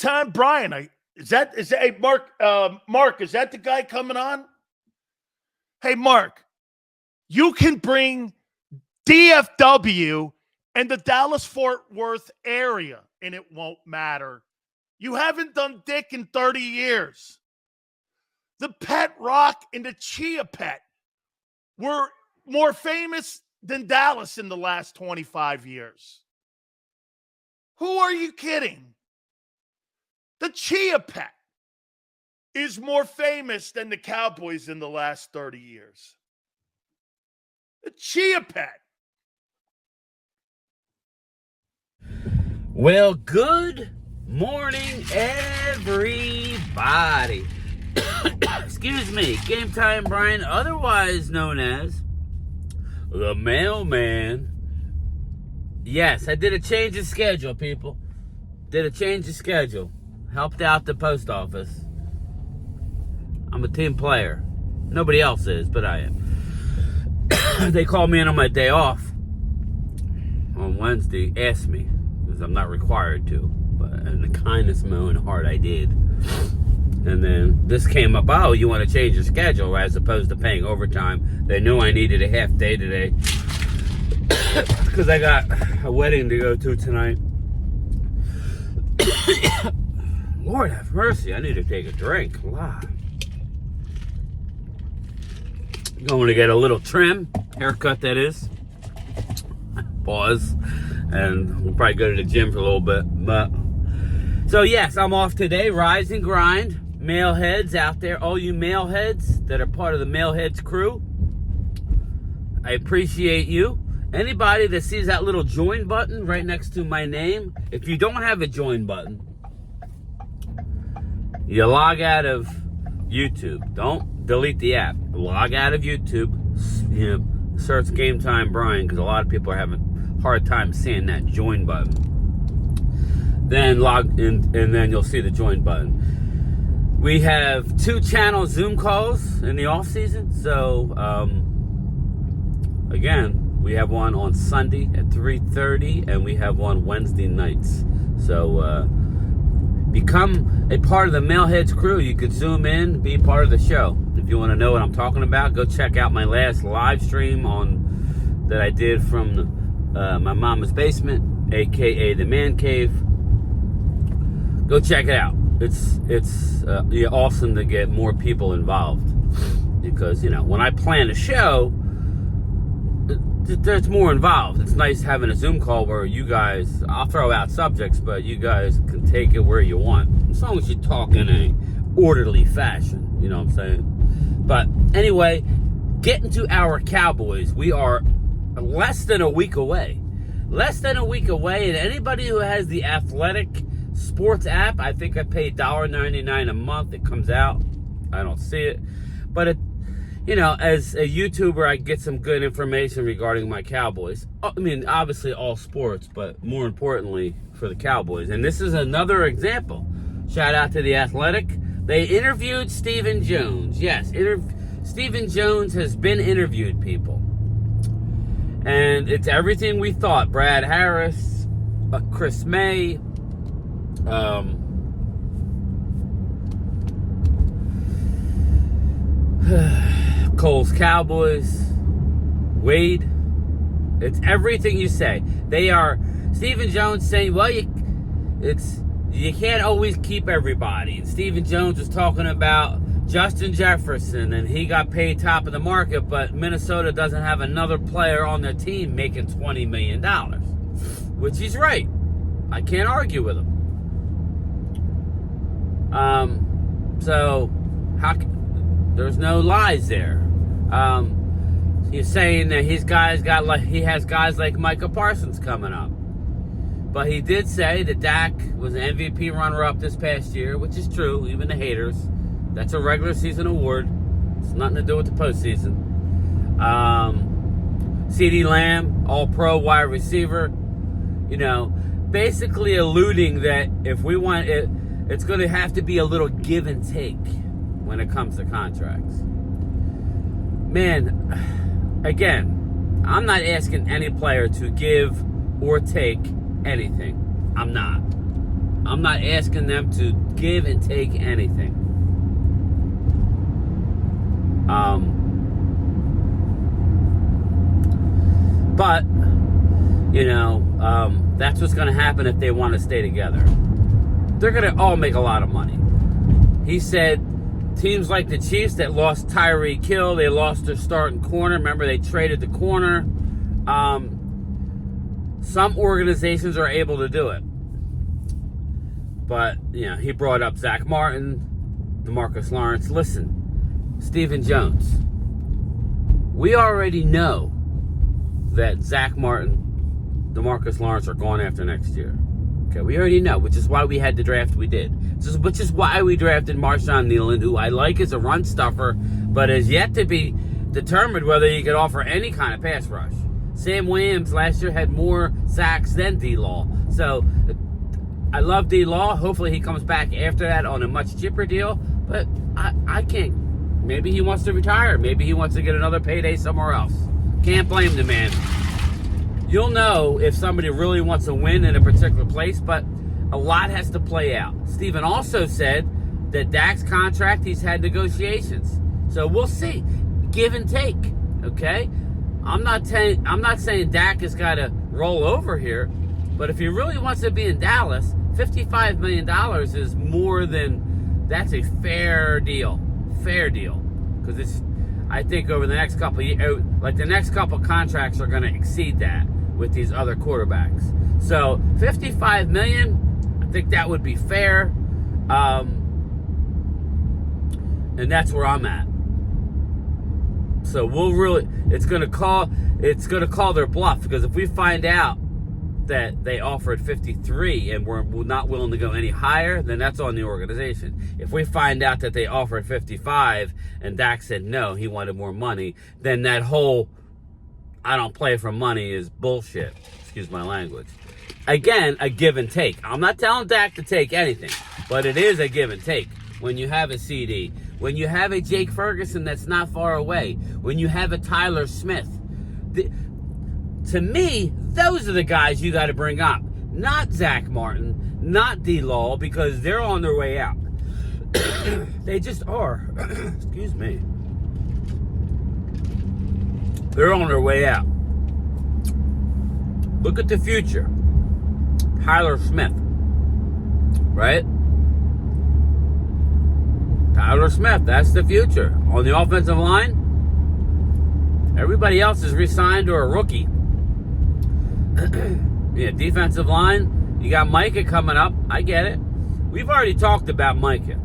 Time Brian. Hey, Mark, is that the guy coming on? Hey, Mark, you can bring DFW and the Dallas-Fort Worth area, and it won't matter. You haven't done dick in 30 years. The Pet Rock and the Chia Pet were more famous than Dallas in the last 25 years. Who are you kidding? The Chia Pet is more famous than the Cowboys in the last 30 years. The Chia Pet. Well, good morning, everybody. Excuse me, Game Time Brian, otherwise known as the Mailman. Yes, I did a change of schedule, people. Did a change of schedule. Helped out the post office. I'm a team player. Nobody else is, but I am. They called me in on my day off on Wednesday. Asked me, because I'm not required to. But in the kindness of my own heart, I did. And then this came up, oh, you want to change your schedule as opposed to paying overtime. They knew I needed a half day today. Because I got a wedding to go to tonight. Lord have mercy, I need to take a drink. Wow. Going to get a little trim, haircut that is. Pause. And we'll probably go to the gym for a little bit. But so yes, I'm off today. Rise and grind. Mailheads out there, all you mailheads that are part of the Mailheads crew, I appreciate you. Anybody that sees that little join button right next to my name, if you don't have a join button, you log out of YouTube. Don't delete the app. Log out of YouTube. Search Game Time Brian, because a lot of people are having a hard time seeing that join button. Then log in, and then you'll see the join button. We have 2-channel Zoom calls in the off season. So again, we have one on Sunday at 3:30, and we have one Wednesday nights. So become a part of the Mailheads crew. You could zoom in, be part of the show. If you want to know what I'm talking about, go check out my last live stream that I did from my mama's basement, aka the man cave. Go check it out. It's awesome to get more people involved, because when I plan a show, there's more involved. It's nice having a Zoom call where you guys, I'll throw out subjects, but you guys can take it where you want, as long as you talk in a orderly fashion. You know what I'm saying? But anyway, getting to our Cowboys, we are less than a week away. And anybody who has the Athletic Sports app, I think I pay $1.99 a month. It comes out. I don't see it. But as a YouTuber, I get some good information regarding my Cowboys. I mean, obviously all sports, but more importantly for the Cowboys. And this is another example. Shout out to The Athletic. They interviewed Stephen Jones. Yes, Stephen Jones has been interviewed, people. And it's everything we thought. Brad Harris, Chris May, Cole's Cowboys, Wade. It's everything you say. They are Stephen Jones saying, well, you can't always keep everybody. And Stephen Jones was talking about Justin Jefferson, and he got paid top of the market, but Minnesota doesn't have another player on their team making $20 million, which he's right. I can't argue with him. So there's no lies there. He's saying that he has guys like Micah Parsons coming up. But he did say that Dak was an MVP runner-up this past year, which is true, even the haters. That's a regular season award. It's nothing to do with the postseason. CeeDee Lamb, all-pro wide receiver. Basically alluding that if we want it, it's going to have to be a little give and take when it comes to contracts. Man, again, I'm not asking any player to give or take anything. I'm not. I'm not asking them to give and take anything. But, that's what's going to happen if they want to stay together. They're going to all make a lot of money. He said teams like the Chiefs that lost Tyreek Hill, they lost their starting corner. Remember, they traded the corner. Some organizations are able to do it. But, he brought up Zach Martin, DeMarcus Lawrence. Listen, Stephen Jones, we already know that Zach Martin, DeMarcus Lawrence are going after next year. Okay, we already know, which is why we had the draft we did. Which is why we drafted Marshawn Nealon, who I like as a run stuffer, but is yet to be determined whether he could offer any kind of pass rush. Sam Williams last year had more sacks than D-Law. So, I love D-Law. Hopefully he comes back after that on a much cheaper deal. But I can't. Maybe he wants to retire. Maybe he wants to get another payday somewhere else. Can't blame the man. You'll know if somebody really wants to win in a particular place, but a lot has to play out. Steven also said that Dak's contract, he's had negotiations. So we'll see. Give and take, okay? I'm not saying Dak has got to roll over here, but if he really wants to be in Dallas, $55 million is more than, that's a fair deal. Fair deal. Because I think over the next couple of years, like the next couple of contracts are going to exceed that with these other quarterbacks. So $55 million, I think that would be fair. And that's where I'm at. So it's going to call their bluff, because if we find out that they offered 53 and we're not willing to go any higher, then that's on the organization. If we find out that they offered 55 and Dak said no, he wanted more money, then that whole I don't play for money is bullshit. Excuse my language. Again, a give and take. I'm not telling Dak to take anything, but it is a give and take. When you have a CD, when you have a Jake Ferguson that's not far away, when you have a Tyler Smith, to me, those are the guys you got to bring up. Not Zach Martin, not D-Law, because they're on their way out. They just are. Excuse me. They're on their way out. Look at the future. Tyler Smith. Right? Tyler Smith, that's the future. On the offensive line, everybody else is re-signed or a rookie. Yeah, defensive line, you got Micah coming up. I get it. We've already talked about Micah.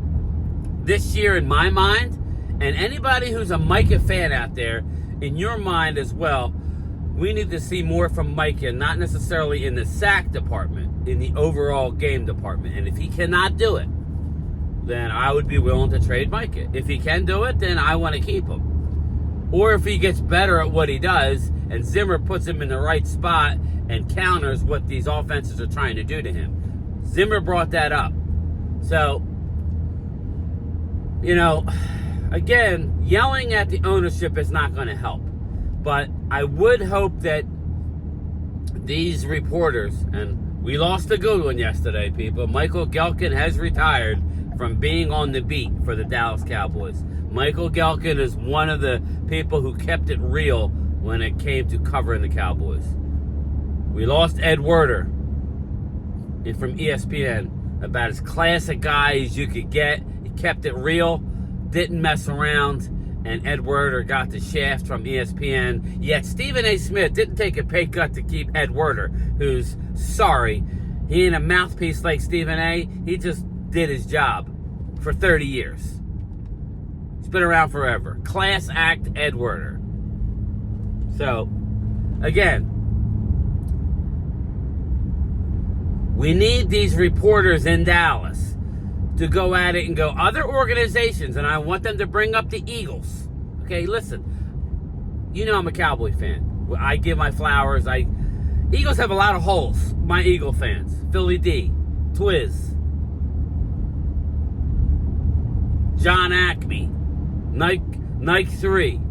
This year, in my mind, and anybody who's a Micah fan out there, in your mind as well, we need to see more from Micah, not necessarily in the sack department, in the overall game department. And if he cannot do it, then I would be willing to trade Micah. If he can do it, then I want to keep him. Or if he gets better at what he does, and Zimmer puts him in the right spot and counters what these offenses are trying to do to him. Zimmer brought that up. So, again, yelling at the ownership is not going to help. But I would hope that these reporters, and we lost a good one yesterday, people. Michael Gehlken has retired from being on the beat for the Dallas Cowboys. Michael Gehlken is one of the people who kept it real when it came to covering the Cowboys. We lost Ed Werder from ESPN, about as classic guy as you could get. He kept it real, didn't mess around, and Ed Werder got the shaft from ESPN. Yet Stephen A. Smith didn't take a pay cut to keep Ed Werder, who's sorry. He ain't a mouthpiece like Stephen A. He just did his job for 30 years. He's been around forever. Class act Ed Werder. So, again, we need these reporters in Dallas to go at it and go, other organizations, and I want them to bring up the Eagles. Okay, listen, I'm a Cowboy fan. I give my flowers. Eagles have a lot of holes, my Eagle fans. Philly D, Twiz, John Acme, Nike 3,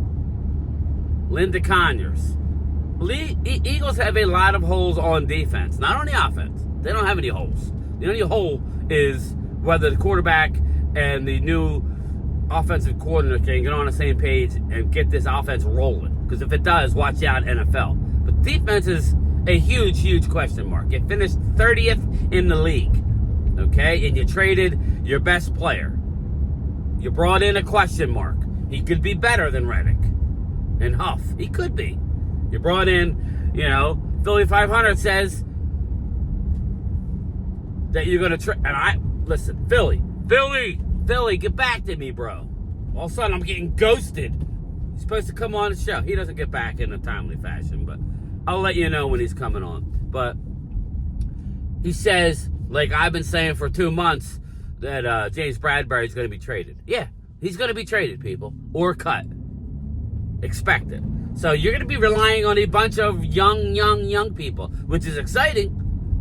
Linda Conyers. Eagles have a lot of holes on defense, not on the offense. They don't have any holes. The only hole is whether the quarterback and the new offensive coordinator can get on the same page and get this offense rolling. Because if it does, watch out, NFL. But defense is a huge, huge question mark. You finished 30th in the league, okay? And you traded your best player. You brought in a question mark. He could be better than Reddick and Huff. He could be. You brought in, Philly 500 says that you're going to listen, Philly, get back to me, bro. All of a sudden, I'm getting ghosted. He's supposed to come on the show. He doesn't get back in a timely fashion, but I'll let you know when he's coming on. But he says, like I've been saying for 2 months, that James Bradbury is going to be traded. Yeah, he's going to be traded, people, or cut. Expect it. So you're going to be relying on a bunch of young people, which is exciting,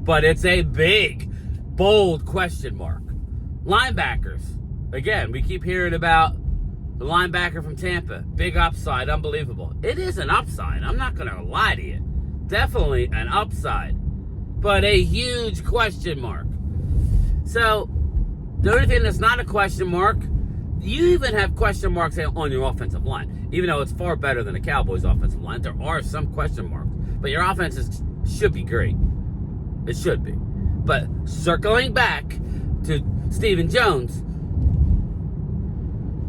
but it's a big, bold question mark. Linebackers. Again, we keep hearing about the linebacker from Tampa. Big upside, unbelievable. It is an upside. I'm not going to lie to you. Definitely an upside, but a huge question mark. So the only thing that's not a question mark, you even have question marks on your offensive line. Even though it's far better than the Cowboys' offensive line, there are some question marks. But your offense should be great. It should be. But circling back to Stephen Jones,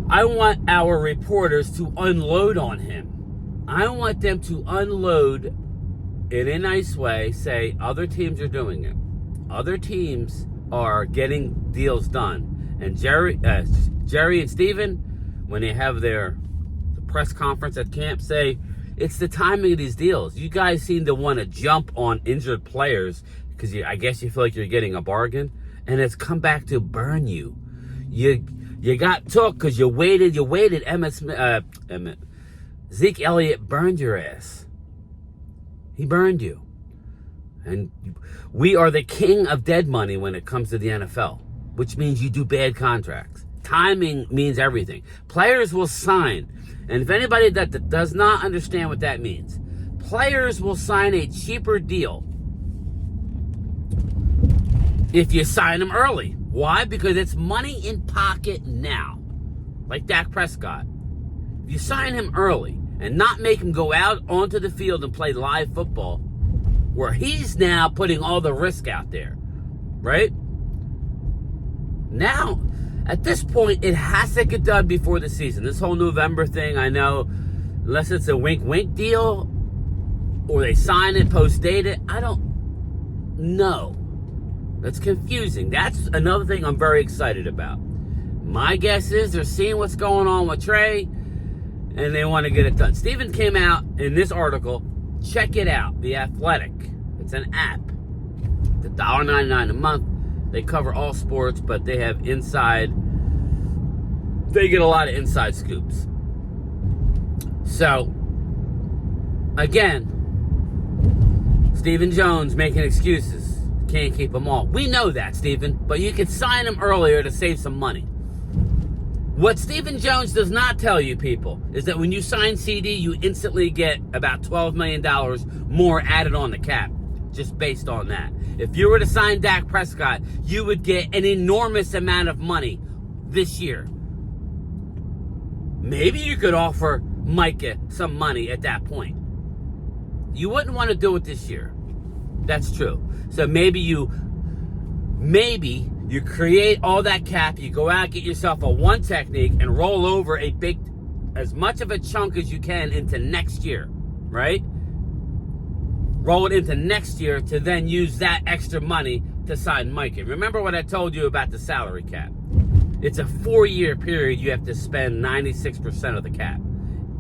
I want our reporters to unload on him. I want them to unload in a nice way, say other teams are doing it. Other teams are getting deals done. And Jerry and Steven, when they have their press conference at camp, say, it's the timing of these deals. You guys seem to want to jump on injured players because I guess you feel like you're getting a bargain, and it's come back to burn you. You got took because you waited. Zeke Elliott burned your ass. He burned you. And we are the king of dead money when it comes to the NFL, which means you do bad contracts. Timing means everything. Players will sign. And if anybody that does not understand what that means, players will sign a cheaper deal if you sign them early. Why? Because it's money in pocket now. Like Dak Prescott. If you sign him early and not make him go out onto the field and play live football, where he's now putting all the risk out there, right? Now, at this point, it has to get done before the season. This whole November thing, I know, unless it's a wink-wink deal or they sign it, post-date it, I don't know. That's confusing. That's another thing I'm very excited about. My guess is they're seeing what's going on with Trey, and they want to get it done. Steven came out in this article. Check it out. The Athletic. It's an app. It's $1.99 a month. They cover all sports, but they have they get a lot of inside scoops. So, again, Stephen Jones making excuses. Can't keep them all. We know that, Stephen, but you could sign them earlier to save some money. What Stephen Jones does not tell you, people, is that when you sign CD, you instantly get about $12 million more added on the cap, just based on that. If you were to sign Dak Prescott, you would get an enormous amount of money this year. Maybe you could offer Micah some money at that point. You wouldn't want to do it this year. That's true. So maybe you create all that cap, you go out, get yourself a one technique, and roll over as much of a chunk as you can into next year, right? Roll it into next year to then use that extra money to sign Micah. Remember what I told you about the salary cap. It's a 4-year period. You have to spend 96% of the cap.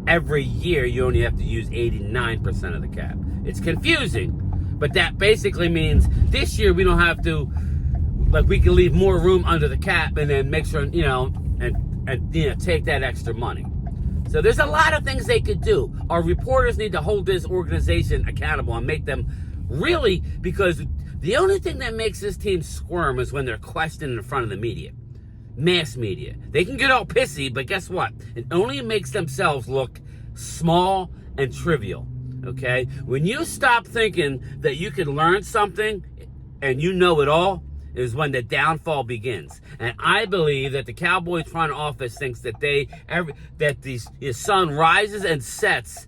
Every year, you only have to use 89% of the cap. It's confusing, but that basically means this year we don't have to, we can leave more room under the cap and then make sure, and take that extra money. So there's a lot of things they could do. Our reporters need to hold this organization accountable and make them really, because the only thing that makes this team squirm is when they're questioned in front of the media. Mass media. They can get all pissy, but guess what? It only makes themselves look small and trivial, okay? When you stop thinking that you can learn something and you know it all, is when the downfall begins. And I believe that the Cowboys front office thinks that the sun rises and sets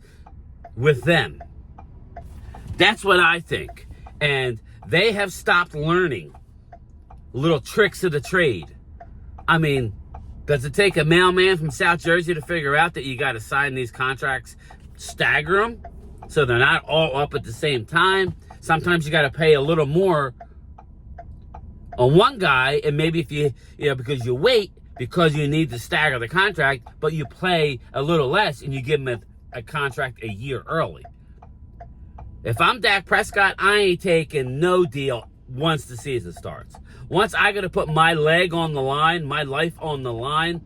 with them. That's what I think. And they have stopped learning little tricks of the trade. I mean, does it take a mailman from South Jersey to figure out that you got to sign these contracts, stagger them, so they're not all up at the same time? Sometimes you got to pay a little more on one guy, and maybe if because you wait, because you need to stagger the contract, but you play a little less and you give him a contract a year early. If I'm Dak Prescott, I ain't taking no deal once the season starts. Once I got to put my leg on the line, my life on the line,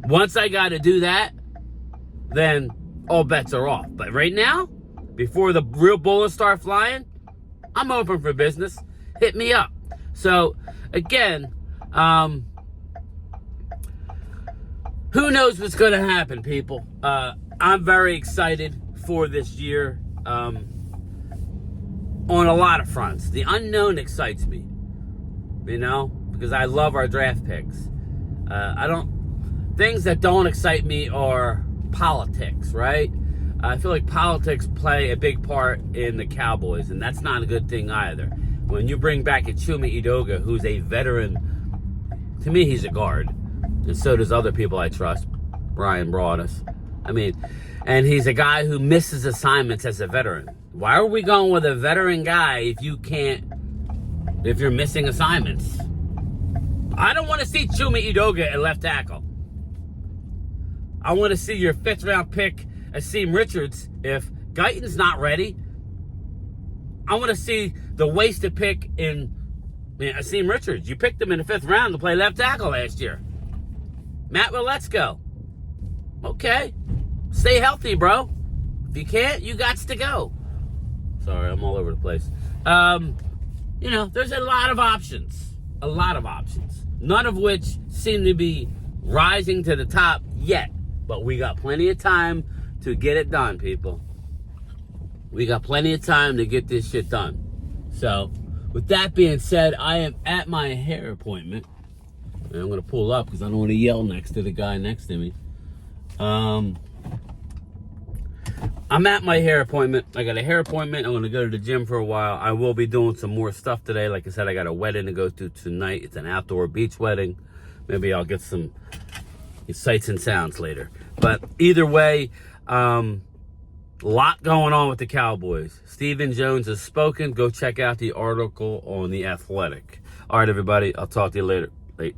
once I got to do that, then all bets are off. But right now, before the real bullets start flying, I'm open for business. Hit me up. So, again, who knows what's going to happen, people? I'm very excited for this year on a lot of fronts. The unknown excites me, because I love our draft picks. Things that don't excite me are politics, right? I feel like politics play a big part in the Cowboys, and that's not a good thing either. When you bring back a Chuma Edoga, who's a veteran, to me, he's a guard. And so does other people I trust. Brian Broaddus. And he's a guy who misses assignments as a veteran. Why are we going with a veteran guy if you're missing assignments? I don't want to see Chuma Edoga at left tackle. I want to see your 5th round pick, Asim Richards. If Guyton's not ready, I want to see the wasted pick in Asim Richards. You picked him in the 5th round to play left tackle last year. Matt Waletzko. Okay. Stay healthy, bro. If you can't, you got to go. Sorry, I'm all over the place. There's a lot of options. A lot of options. None of which seem to be rising to the top yet. But we got plenty of time to get it done, people. We got plenty of time to get this shit done. So, with that being said, I am at my hair appointment. And I'm going to pull up because I don't want to yell next to the guy next to me. I'm at my hair appointment. I got a hair appointment. I'm going to go to the gym for a while. I will be doing some more stuff today. Like I said, I got a wedding to go to tonight. It's an outdoor beach wedding. Maybe I'll get some sights and sounds later. But either way, lot going on with the Cowboys. Stephen Jones has spoken. Go check out the article on The Athletic. All right, everybody. I'll talk to you later. Bye.